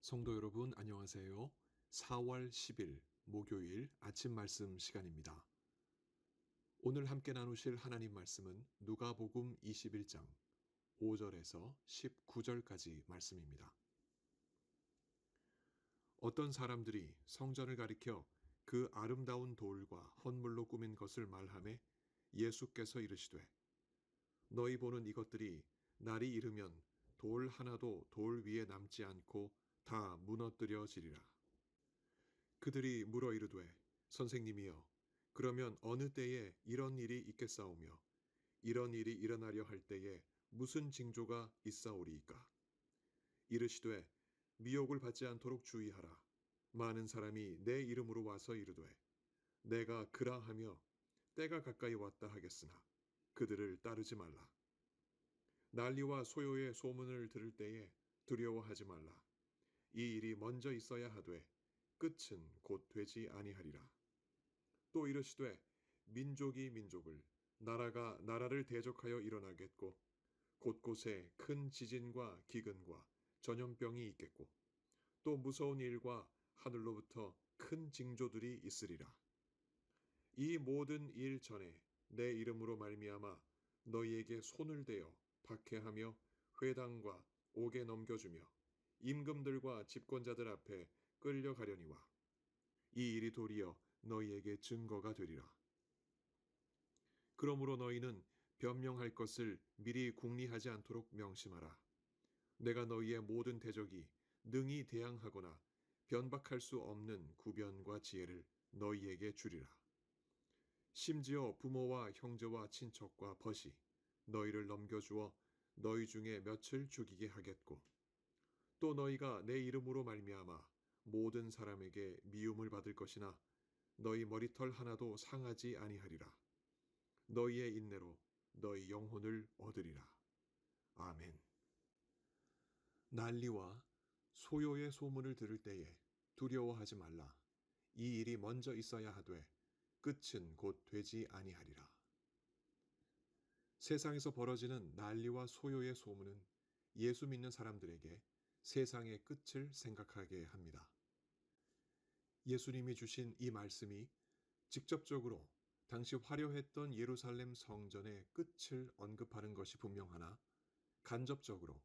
성도 여러분, 안녕하세요. 4월 10일 목요일 아침 말씀 시간입니다. 오늘 함께 나누실 하나님 말씀은 누가복음 21장 5절에서 19절까지 말씀입니다. 어떤 사람들이 성전을 가리켜 그 아름다운 돌과 헌물로 꾸민 것을 말하매 예수께서 이르시되 너희 보는 이것들이 날이 이르면 돌 하나도 돌 위에 남지 않고 다 무너뜨려지리라. 그들이 물어 이르되 선생님이여 그러면 어느 때에 이런 일이 있겠사오며 이런 일이 일어나려 할 때에 무슨 징조가 있사오리이까. 이르시되 미혹을 받지 않도록 주의하라. 많은 사람이 내 이름으로 와서 이르되 내가 그라하며 때가 가까이 왔다 하겠으나 그들을 따르지 말라. 난리와 소요의 소문을 들을 때에 두려워하지 말라. 이 일이 먼저 있어야 하되 끝은 곧 되지 아니하리라. 또 이르시되 민족이 민족을 나라가 나라를 대적하여 일어나겠고 곳곳에 큰 지진과 기근과 전염병이 있겠고 또 무서운 일과 하늘로부터 큰 징조들이 있으리라. 이 모든 일 전에 내 이름으로 말미암아 너희에게 손을 대어 박해하며 회당과 옥에 넘겨주며 임금들과 집권자들 앞에 끌려가려니와 이 일이 도리어 너희에게 증거가 되리라. 그러므로 너희는 변명할 것을 미리 궁리하지 않도록 명심하라. 내가 너희의 모든 대적이 능히 대항하거나 변박할 수 없는 구변과 지혜를 너희에게 주리라. 심지어 부모와 형제와 친척과 벗이 너희를 넘겨주어 너희 중에 몇을 죽이게 하겠고 또 너희가 내 이름으로 말미암아 모든 사람에게 미움을 받을 것이나 너희 머리털 하나도 상하지 아니하리라. 너희의 인내로 너희 영혼을 얻으리라. 아멘. 난리와 소요의 소문을 들을 때에 두려워하지 말라. 이 일이 먼저 있어야 하되 끝은 곧 되지 아니하리라. 세상에서 벌어지는 난리와 소요의 소문은 예수 믿는 사람들에게 세상의 끝을 생각하게 합니다. 예수님이 주신 이 말씀이 직접적으로 당시 화려했던 예루살렘 성전의 끝을 언급하는 것이 분명하나 간접적으로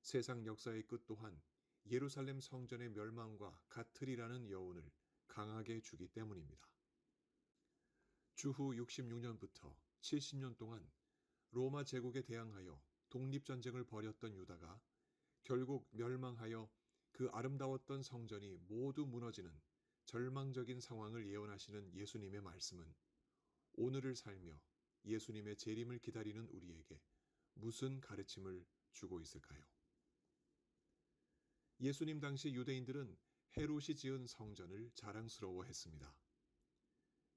세상 역사의 끝 또한 예루살렘 성전의 멸망과 같으리라는 여운을 강하게 주기 때문입니다. 주후 66년부터 70년 동안 로마 제국에 대항하여 독립전쟁을 벌였던 유다가 결국 멸망하여 그 아름다웠던 성전이 모두 무너지는 절망적인 상황을 예언하시는 예수님의 말씀은 오늘을 살며 예수님의 재림을 기다리는 우리에게 무슨 가르침을 주고 있을까요? 예수님 당시 유대인들은 헤롯이 지은 성전을 자랑스러워했습니다.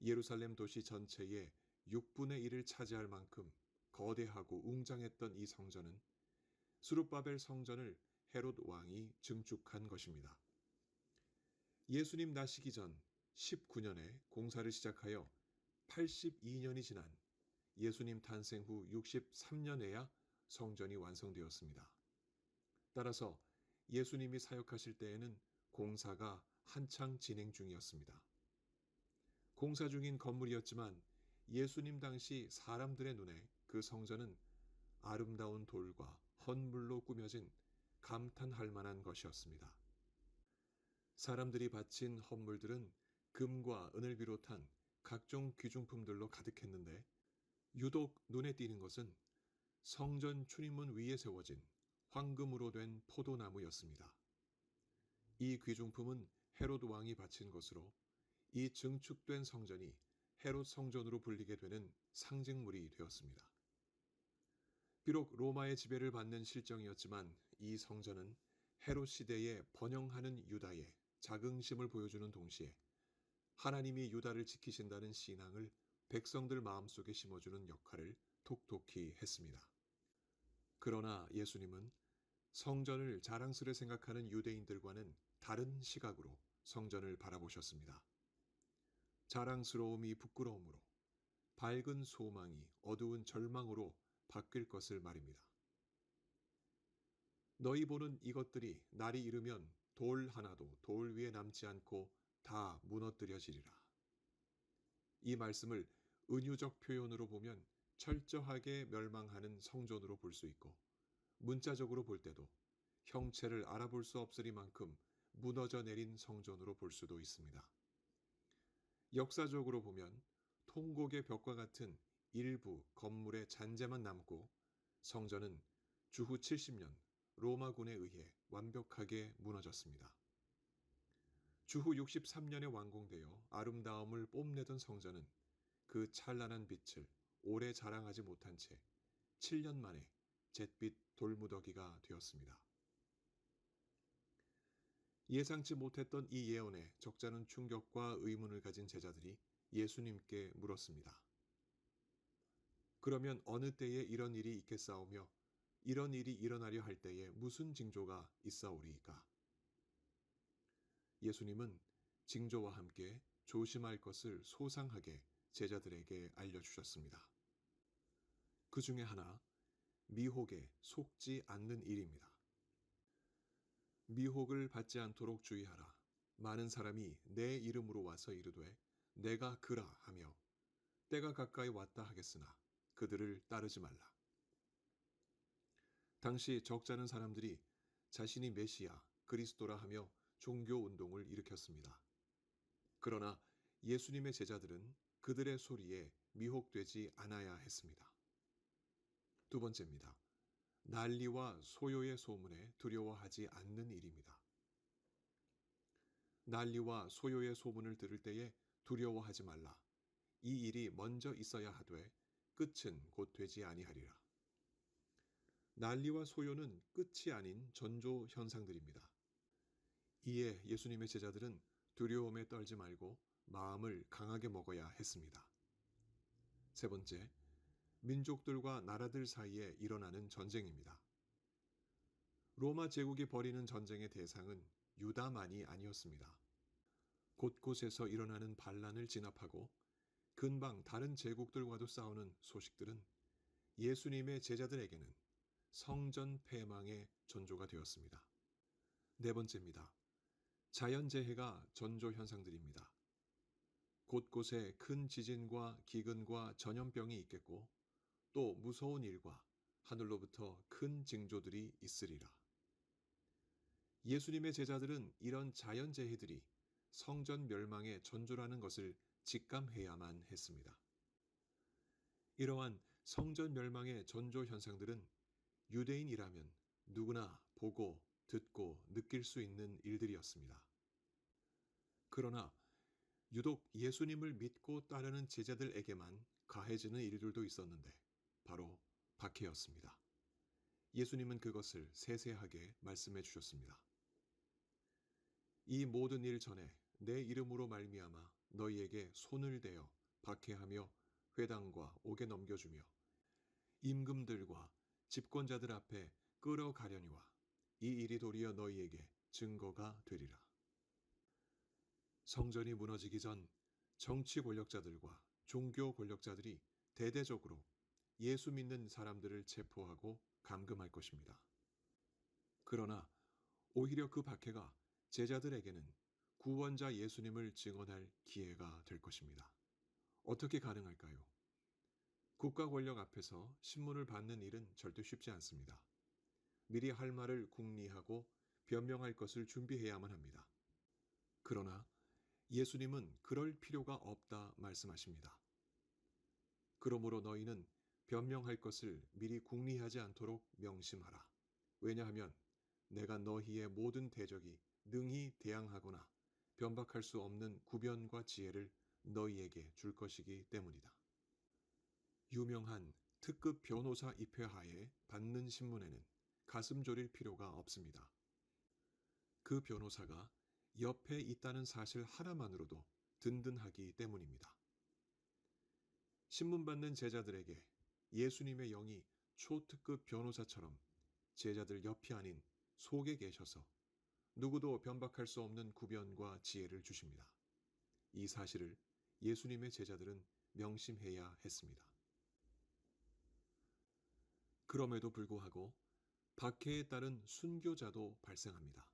예루살렘 도시 전체의 6분의 1을 차지할 만큼 거대하고 웅장했던 이 성전은 스룹바벨 성전을 헤롯 왕이 증축한 것입니다. 예수님 나시기 전 19년에 공사를 시작하여 82년이 지난 예수님 탄생 후 63년에야 성전이 완성되었습니다. 따라서 예수님이 사역하실 때에는 공사가 한창 진행 중이었습니다. 공사 중인 건물이었지만 예수님 당시 사람들의 눈에 그 성전은 아름다운 돌과 헌물로 꾸며진 감탄할 만한 것이었습니다. 사람들이 바친 헌물들은 금과 은을 비롯한 각종 귀중품들로 가득했는데 유독 눈에 띄는 것은 성전 출입문 위에 세워진 황금으로 된 포도나무였습니다. 이 귀중품은 헤롯 왕이 바친 것으로 이 증축된 성전이 헤롯 성전으로 불리게 되는 상징물이 되었습니다. 비록 로마의 지배를 받는 실정이었지만 이 성전은 헤롯 시대에 번영하는 유다의 자긍심을 보여주는 동시에 하나님이 유다를 지키신다는 신앙을 백성들 마음속에 심어주는 역할을 톡톡히 했습니다. 그러나 예수님은 성전을 자랑스레 생각하는 유대인들과는 다른 시각으로 성전을 바라보셨습니다. 자랑스러움이 부끄러움으로, 밝은 소망이 어두운 절망으로 바뀔 것을 말입니다. 너희 보는 이것들이 날이 이르면 돌 하나도 돌 위에 남지 않고 다 무너뜨려지리라. 이 말씀을 은유적 표현으로 보면 철저하게 멸망하는 성전으로 볼 수 있고, 문자적으로 볼 때도 형체를 알아볼 수 없으리만큼 무너져 내린 성전으로 볼 수도 있습니다. 역사적으로 보면 통곡의 벽과 같은 일부 건물의 잔재만 남고, 성전은 주후 70년 로마군에 의해 완벽하게 무너졌습니다. 주후 63년에 완공되어 아름다움을 뽐내던 성전은 그 찬란한 빛을 오래 자랑하지 못한 채 7년 만에 잿빛 돌무더기가 되었습니다. 예상치 못했던 이 예언에 적잖은 충격과 의문을 가진 제자들이 예수님께 물었습니다. 그러면 어느 때에 이런 일이 있겠사오며 이런 일이 일어나려 할 때에 무슨 징조가 있사오리이까? 예수님은 징조와 함께 조심할 것을 소상하게 제자들에게 알려주셨습니다. 그 중에 하나, 미혹에 속지 않는 일입니다. 미혹을 받지 않도록 주의하라. 많은 사람이 내 이름으로 와서 이르되 내가 그라 하며 때가 가까이 왔다 하겠으나 그들을 따르지 말라. 당시 적잖은 사람들이 자신이 메시아, 그리스도라 하며 종교 운동을 일으켰습니다. 그러나 예수님의 제자들은 그들의 소리에 미혹되지 않아야 했습니다. 두 번째입니다. 난리와 소요의 소문에 두려워하지 않는 일입니다. 난리와 소요의 소문을 들을 때에 두려워하지 말라. 이 일이 먼저 있어야 하되 끝은 곧 되지 아니하리라. 난리와 소요는 끝이 아닌 전조 현상들입니다. 이에 예수님의 제자들은 두려움에 떨지 말고 마음을 강하게 먹어야 했습니다. 세 번째, 민족들과 나라들 사이에 일어나는 전쟁입니다. 로마 제국이 벌이는 전쟁의 대상은 유다만이 아니었습니다. 곳곳에서 일어나는 반란을 진압하고 근방 다른 제국들과도 싸우는 소식들은 예수님의 제자들에게는 성전 폐망의 전조가 되었습니다. 네 번째입니다. 자연재해가 전조 현상들입니다. 곳곳에 큰 지진과 기근과 전염병이 있겠고 또 무서운 일과 하늘로부터 큰 징조들이 있으리라. 예수님의 제자들은 이런 자연재해들이 성전 멸망의 전조라는 것을 직감해야만 했습니다. 이러한 성전 멸망의 전조 현상들은 유대인이라면 누구나 보고 듣고 느낄 수 있는 일들이었습니다. 그러나 유독 예수님을 믿고 따르는 제자들에게만 가해지는 일들도 있었는데 바로 박해였습니다. 예수님은 그것을 세세하게 말씀해 주셨습니다. 이 모든 일 전에 내 이름으로 말미암아 너희에게 손을 대어 박해하며 회당과 옥에 넘겨주며 임금들과 집권자들 앞에 끌어가려니와 이 일이 도리어 너희에게 증거가 되리라. 성전이 무너지기 전 정치 권력자들과 종교 권력자들이 대대적으로 예수 믿는 사람들을 체포하고 감금할 것입니다. 그러나 오히려 그 박해가 제자들에게는 구원자 예수님을 증언할 기회가 될 것입니다. 어떻게 가능할까요? 국가 권력 앞에서 신문을 받는 일은 절대 쉽지 않습니다. 미리 할 말을 궁리하고 변명할 것을 준비해야만 합니다. 그러나 예수님은 그럴 필요가 없다 말씀하십니다. 그러므로 너희는 변명할 것을 미리 궁리하지 않도록 명심하라. 왜냐하면 내가 너희의 모든 대적이 능히 대항하거나 변박할 수 없는 구변과 지혜를 너희에게 줄 것이기 때문이다. 유명한 특급 변호사 입회하에 받는 신문에는 가슴 졸일 필요가 없습니다. 그 변호사가 옆에 있다는 사실 하나만으로도 든든하기 때문입니다. 신문 받는 제자들에게 예수님의 영이 초특급 변호사처럼 제자들 옆이 아닌 속에 계셔서 누구도 변박할 수 없는 구변과 지혜를 주십니다. 이 사실을 예수님의 제자들은 명심해야 했습니다. 그럼에도 불구하고 박해에 따른 순교자도 발생합니다.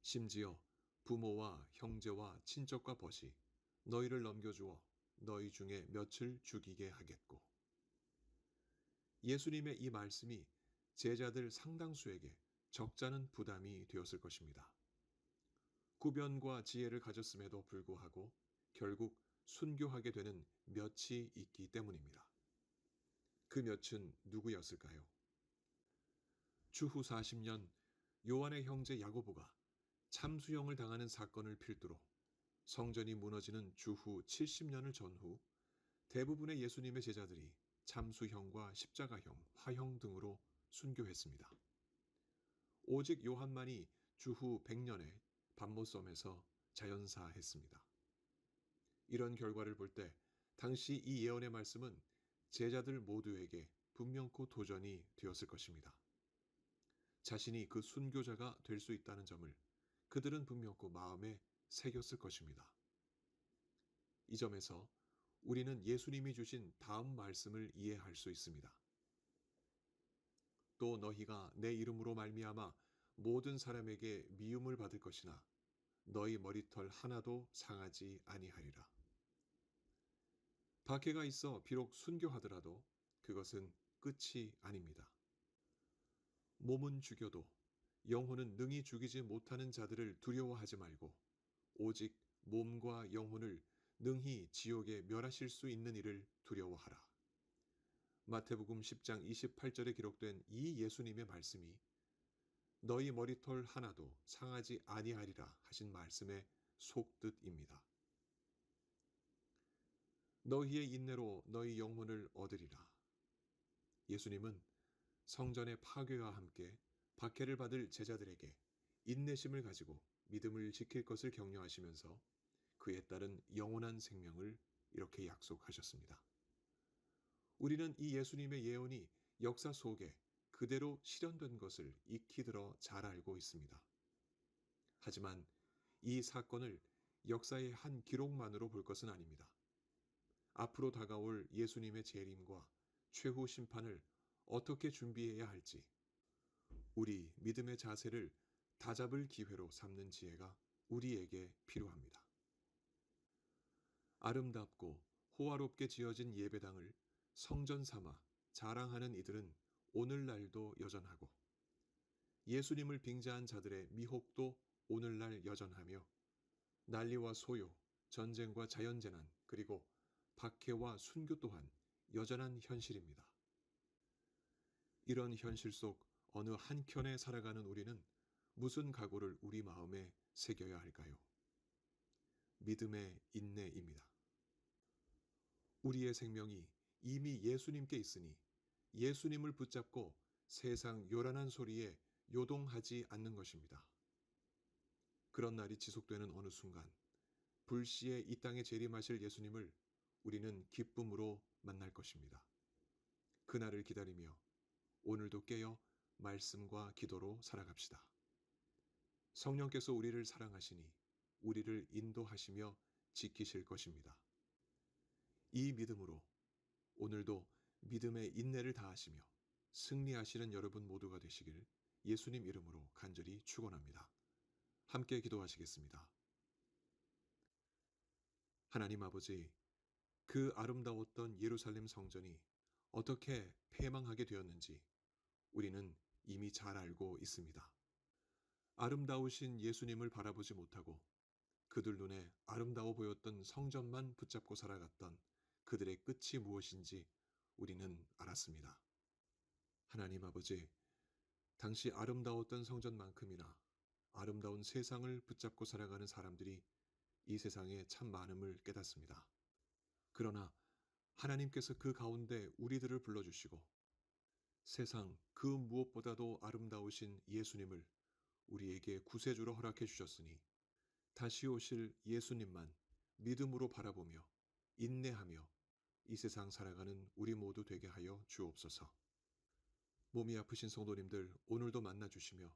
심지어 부모와 형제와 친척과 벗이 너희를 넘겨주어 너희 중에 몇을 죽이게 하겠고. 예수님의 이 말씀이 제자들 상당수에게 적잖은 부담이 되었을 것입니다. 구변과 지혜를 가졌음에도 불구하고 결국 순교하게 되는 몇이 있기 때문입니다. 그 몇은 누구였을까요? 주후 40년 요한의 형제 야고보가 참수형을 당하는 사건을 필두로 성전이 무너지는 주후 70년을 전후 대부분의 예수님의 제자들이 참수형과 십자가형, 화형 등으로 순교했습니다. 오직 요한만이 주후 100년에 밤모섬에서 자연사했습니다. 이런 결과를 볼 때 당시 이 예언의 말씀은 제자들 모두에게 분명코 도전이 되었을 것입니다. 자신이 그 순교자가 될 수 있다는 점을 그들은 분명코 마음에 새겼을 것입니다. 이 점에서 우리는 예수님이 주신 다음 말씀을 이해할 수 있습니다. 또 너희가 내 이름으로 말미암아 모든 사람에게 미움을 받을 것이나 너희 머리털 하나도 상하지 아니하리라. 박해가 있어 비록 순교하더라도 그것은 끝이 아닙니다. 몸은 죽여도 영혼은 능히 죽이지 못하는 자들을 두려워하지 말고 오직 몸과 영혼을 능히 지옥에 멸하실 수 있는 이를 두려워하라. 마태복음 10장 28절에 기록된 이 예수님의 말씀이 너희 머리털 하나도 상하지 아니하리라 하신 말씀의 속뜻입니다. 너희의 인내로 너희 영혼을 얻으리라. 예수님은 성전의 파괴와 함께 박해를 받을 제자들에게 인내심을 가지고 믿음을 지킬 것을 격려하시면서 그에 따른 영원한 생명을 이렇게 약속하셨습니다. 우리는 이 예수님의 예언이 역사 속에 그대로 실현된 것을 익히 들어 잘 알고 있습니다. 하지만 이 사건을 역사의 한 기록만으로 볼 것은 아닙니다. 앞으로 다가올 예수님의 재림과 최후 심판을 어떻게 준비해야 할지 우리 믿음의 자세를 다잡을 기회로 삼는 지혜가 우리에게 필요합니다. 아름답고 호화롭게 지어진 예배당을 성전 삼아 자랑하는 이들은 오늘날도 여전하고 예수님을 빙자한 자들의 미혹도 오늘날 여전하며 난리와 소요, 전쟁과 자연재난 그리고 박해와 순교 또한 여전한 현실입니다. 이런 현실 속 어느 한켠에 살아가는 우리는 무슨 각오를 우리 마음에 새겨야 할까요? 믿음의 인내입니다. 우리의 생명이 이미 예수님께 있으니 예수님을 붙잡고 세상 요란한 소리에 요동하지 않는 것입니다. 그런 날이 지속되는 어느 순간 불시에 이 땅에 재림하실 예수님을 우리는 기쁨으로 만날 것입니다. 그날을 기다리며 오늘도 깨어 말씀과 기도로 살아갑시다. 성령께서 우리를 사랑하시니 우리를 인도하시며 지키실 것입니다. 이 믿음으로 오늘도 믿음의 인내를 다하시며 승리하시는 여러분 모두가 되시길 예수님 이름으로 간절히 축원합니다. 함께 기도하시겠습니다. 하나님 아버지, 그 아름다웠던 예루살렘 성전이 어떻게 폐망하게 되었는지 우리는 이미 잘 알고 있습니다. 아름다우신 예수님을 바라보지 못하고 그들 눈에 아름다워 보였던 성전만 붙잡고 살아갔던 그들의 끝이 무엇인지 우리는 알았습니다. 하나님 아버지, 당시 아름다웠던 성전만큼이나 아름다운 세상을 붙잡고 살아가는 사람들이 이 세상에 참 많음을 깨닫습니다. 그러나 하나님께서 그 가운데 우리들을 불러주시고 세상 그 무엇보다도 아름다우신 예수님을 우리에게 구세주로 허락해 주셨으니 다시 오실 예수님만 믿음으로 바라보며 인내하며 이 세상 살아가는 우리 모두 되게 하여 주옵소서. 몸이 아프신 성도님들 오늘도 만나 주시며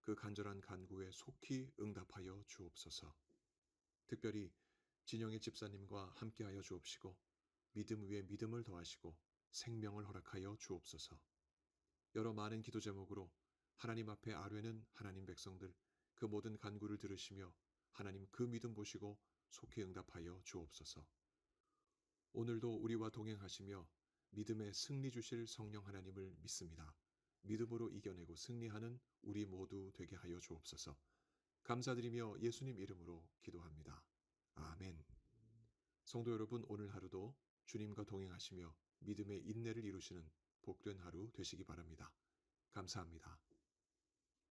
그 간절한 간구에 속히 응답하여 주옵소서. 특별히 진영의 집사님과 함께하여 주옵시고 믿음 위에 믿음을 더하시고 생명을 허락하여 주옵소서. 여러 많은 기도 제목으로 하나님 앞에 아뢰는 하나님 백성들 그 모든 간구를 들으시며 하나님 그 믿음 보시고 속히 응답하여 주옵소서. 오늘도 우리와 동행하시며 믿음의 승리 주실 성령 하나님을 믿습니다. 믿음으로 이겨내고 승리하는 우리 모두 되게 하여 주옵소서. 감사드리며 예수님 이름으로 기도합니다. 아멘. 성도 여러분, 오늘 하루도 주님과 동행하시며 믿음의 인내를 이루시는 복된 하루 되시기 바랍니다. 감사합니다.